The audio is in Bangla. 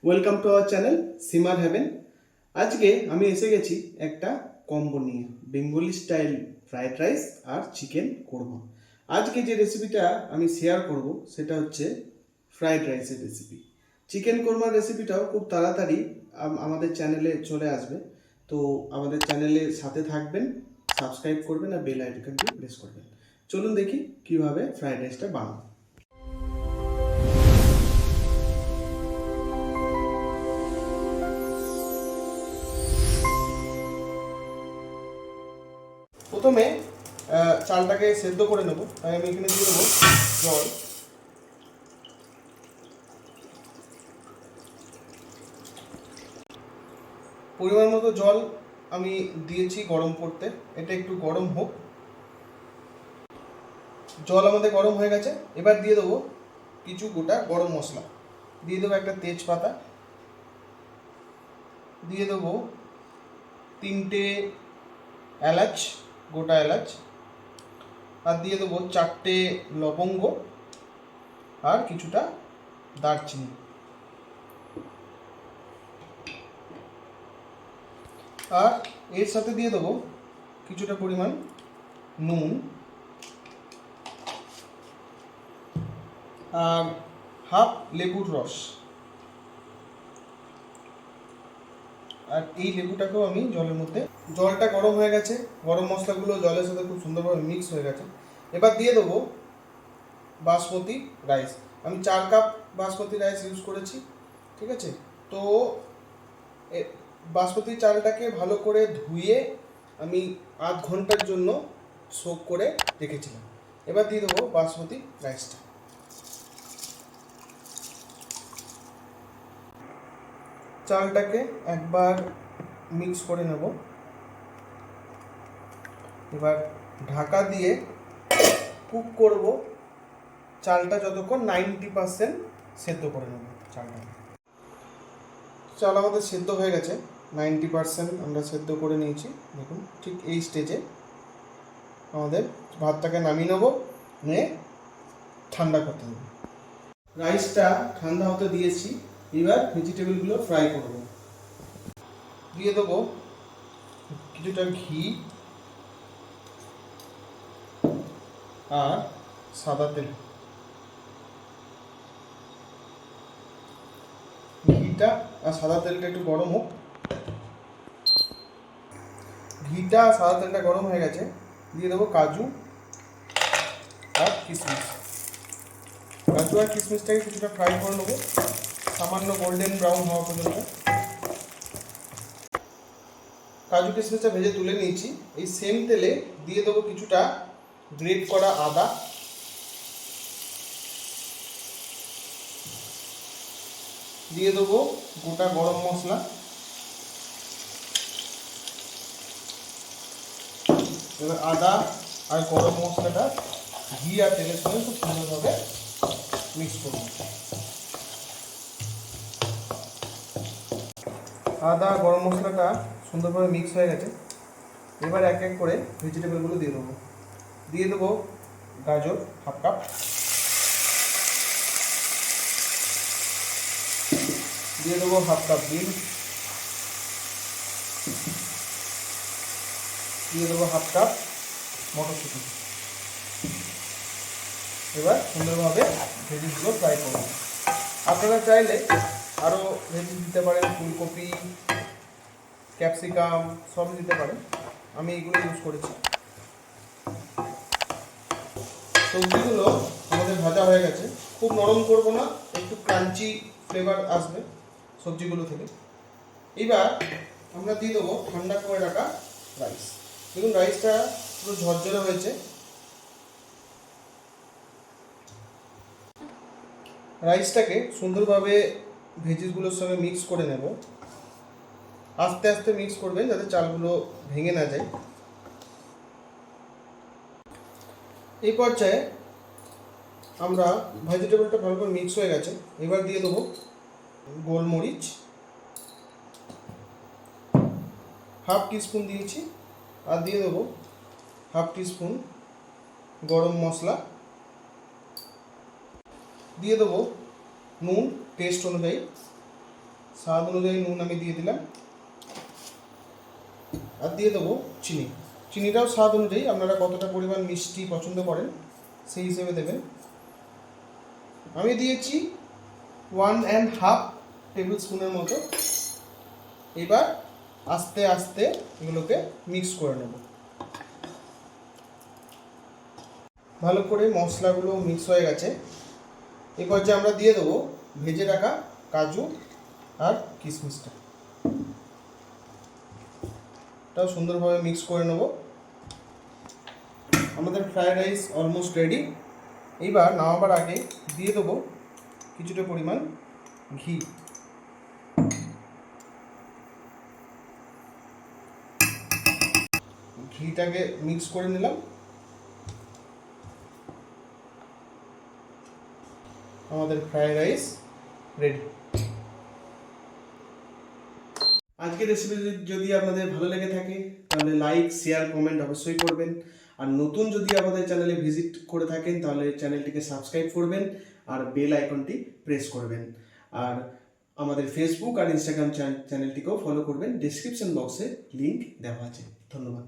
Welcome to our channel Simar heaven. আজকে আমি এসে গেছি একটা কম্বো নিয়ে, বেঙ্গলি স্টাইল ফ্রাইড রাইস আর চিকেন কোরমা। আজকে যে রেসিপিটা আমি শেয়ার করব সেটা হচ্ছে ফ্রাইড রাইসের রেসিপি। চিকেন কোরমার রেসিপিটাও খুব তাড়াতাড়ি আমাদের চ্যানেলে চলে আসবে। তো আমাদের চ্যানেলের সাথে থাকবেন, সাবস্ক্রাইব করবেন আর বেল আইকনটি প্রেস করবেন। চলুন দেখি কিভাবে ফ্রাইড রাইসটা বানাবো। প্রথমে চালটাকে সেদ্ধ করে নেব, তাই আমি এখানে দিয়ে দেবো জল। পরিমাণ মতো জল আমি দিয়েছি গরম করতে, এটা একটু গরম হোক। জল আমাদের গরম হয়ে গেছে, এবার দিয়ে দেবো কিছু গোটা গরম মশলা। দিয়ে দেবো একটা তেজপাতা, দিয়ে দেবো 3টে এলাচ, গোটা এলাচ, আর দিয়ে দেবো 4টে লবঙ্গ আর কিছুটা দারচিনি। আর এর সাথে দিয়ে দেবো কিছুটা পরিমাণ নুন আর হাফ লেবুর রস। আর এই লেবুটাকেও আমি জলের মধ্যে, জলটা গরম হয়ে গেছে, গরম মশলাগুলো জলের সাথে খুব সুন্দরভাবে মিক্স হয়ে গেছে। এবার দিয়ে দেবো বাসমতি রাইস। আমি 4 কাপ বাসমতি রাইস ইউজ করেছি, ঠিক আছে। তো বাসমতি চালটাকে ভালো করে ধুয়ে আমি আধ ঘন্টার জন্য সোক করে রেখেছিলাম। এবার দিয়ে দেবো বাসমতি রাইসটা। চালটাকে একবার মিক্স করে নেব। এবার ঢাকা দিয়ে কুক করব চালটা যতক্ষণ 90% সেদ্ধ করে নেব চালটা। চাল আমাদের সেদ্ধ হয়ে গেছে, 90% আমরা সেদ্ধ করে নিয়েছি। দেখুন, ঠিক এই স্টেজে আমাদের ভাতটাকে নামিয়ে নেব, নিয়ে ঠান্ডা করতে হবে। রাইসটা ঠান্ডা হতে দিয়েছি, এবার ভেজিটেবলগুলো ফ্রাই করব। দিয়ে দেবো কিছুটা ঘি আর সাদা তেল। ঘিটা আর সাদা তেলটা একটু গরম হোক। ঘিটা আর সাদা তেলটা গরম হয়ে গেছে, দিয়ে দেবো কাজু আর কিশমিশ। কাজু আর কিশমিশটাকে কিছুটা ফ্রাই করে নেবো, সামান্য গোল্ডেন ব্রাউন হওয়া পর্যন্ত। কাজু কিশমিশটা ভেজে তুলে নিয়েছি। এই সেম তেলে দিয়ে দেবো কিছুটা গ্রেট করা আদা, দিয়ে দেবো গোটা গরম মশলা, এবার আদা আর গরম মশলাটা ঘি আর তেলের সঙ্গে খুব সুন্দরভাবে মিক্স করব। আদা গরম মশলাটা সুন্দরভাবে মিক্স হয়ে গেছে। এবার এক এক করে ভেজিটেবলগুলো দিয়ে দেবো। দিয়ে দেবো গাজর হাফ কাপ, দিয়ে দেবো হাফ কাপ বিনস, দিয়ে দেবো হাফ কাপ মটরশুঁটি। এবার সুন্দরভাবে ভেজিসগুলো ফ্রাই করব। আপনারা চাইলে আরও ভেজিস দিতে পারেন, ফুলকপি, ক্যাপসিকাম সবই দিতে পারেন, আমি এগুলো ইউজ করেছি। সবজিগুলো আমাদের ভাজা হয়ে গেছে, খুব নরম করব না, একটু ক্রাঞ্চি ফ্লেভার আসবে সবজিগুলো থেকে। এবার আমরা দিয়ে দেবো ঠান্ডা করে রাখা রাইস। দেখুন রাইসটা পুরো ঝরঝরে হয়েছে। রাইসটাকে সুন্দরভাবে ভেজিসগুলোর সঙ্গে মিক্স করে নেব। আস্তে আস্তে মিক্স করবেন যাতে চালগুলো ভেঙে না যায়। এই পর্যায়ে আমরা ভেজিটেবলটা ভালো করে মিক্স হয়ে গেছে, এবার দিয়ে দেবো গোলমরিচ হাফ টিস্পুন দিয়েছি, আর দিয়ে দেবো হাফ টিস্পুন গরম মশলা, দিয়ে দেবো নুন টেস্ট অনুযায়ী, স্বাদ অনুযায়ী নুন আমি দিয়ে দিলাম, আর দিয়ে দেবো চিনি। চিনিটাও স্বাদ অনুযায়ী, আপনারা কতটা পরিমাণ মিষ্টি পছন্দ করেন সেই হিসেবে দেবেন। আমি দিয়েছি 1.5 টেবিল স্পুনের মতো। এবার আস্তে আস্তে এগুলোকে মিক্স করে নেব। ভালো করে মশলাগুলো মিক্স হয়ে গেছে। এরপর যে আমরা দিয়ে দেবো ভেজে রাখা কাজু আর কিশমিশটা, এটাও সুন্দরভাবে মিক্স করে নেব। আমাদের ফ্রায়েড রাইস অলমোস্ট রেডি। এইবার নামাবার আগে দিয়ে দেবো কিছুটা পরিমাণ ঘি। ঘিটাকে মিক্স করে নিলাম। আমাদের ফ্রায়েড রাইস রেডি। আজকের রেসিপি যদি আপনাদের ভালো লেগে থাকে তাহলে লাইক, শেয়ার, কমেন্ট অবশ্যই করবেন। আর নতুন যদি আমাদের চ্যানেলে ভিজিট করে থাকেন তাহলে চ্যানেলটিকে সাবস্ক্রাইব করবেন আর বেল আইকনটি প্রেস করবেন। আর আমাদের ফেসবুক আর ইনস্টাগ্রাম চ্যানেলটিকেও ফলো করবেন। ডেসক্রিপশন বক্সে লিংক দেওয়া আছে। ধন্যবাদ।